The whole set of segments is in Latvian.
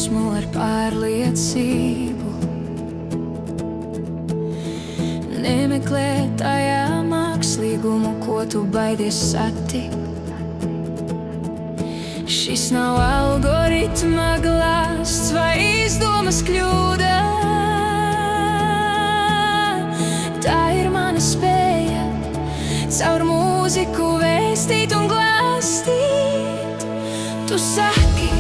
iedvesmu ar pārliecību. Nemeklē tajā mākslīgumu, ko tu baidies satikt. Šis nav algoritma glāsts vai izdomas kļūda. Tā ir mana spēja caur mūziku vēstīt un glāstīt. Tu saki,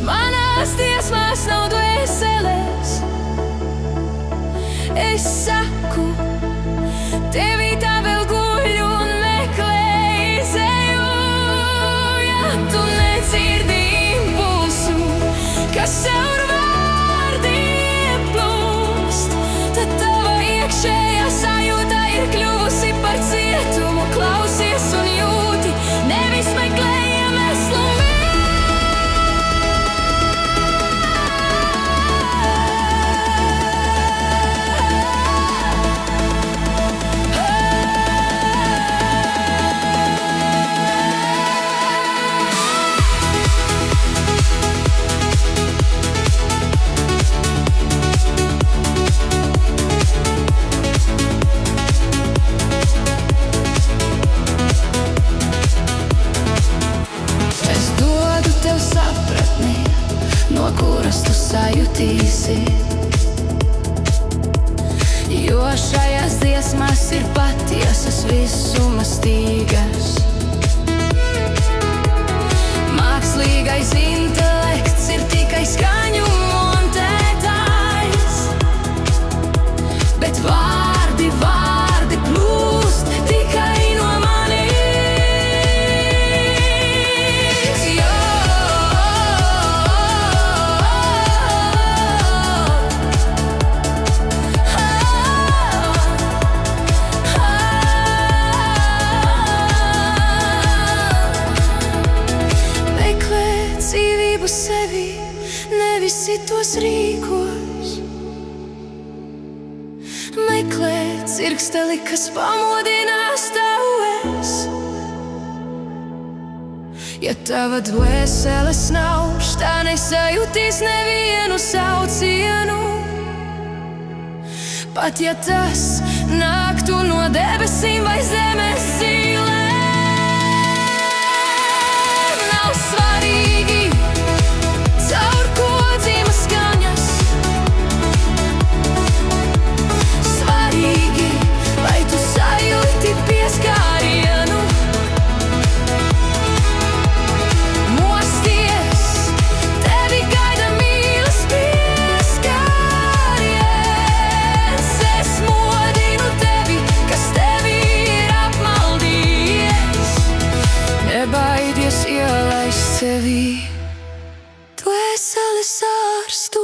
manās dziesmās nav dvēseles. Es saku, tevī tā vēl guļ un meklē izēju. Ja tu nedzirdi impulsu, kas caur vārdiem plūst, tad tava iekšējā sajūta ir kļuvusi par cietumu. Klausies un jūti, nevis meklē iemeslu. No kuras tu sajutīsi, jo šajās dziesmās ir patiesas visuma stīgas. Mākslīgais intelekts ir tikai skaņu montētājs, bet vārdi plūst tikai no manis. Sevi, nevis citos rīkos. Meklē dzirksteli, kas pamodinās tavu. Ja tava dvēsele snauž, tā nesajūtīs nevienu saucienu. Pat ja tas nāktu no debesīm vai zemes zīlēm, nav svarīgi, caur ko dzīvo skaņas. Svarīgi, vai tu sajūti pieskārienu. Mosties, tevi gaida mīlas pieskāriens. Es modinu tevi, kas tevi ir apmaldījies. Nebaidies ielaist sevi dvēseles ārstu.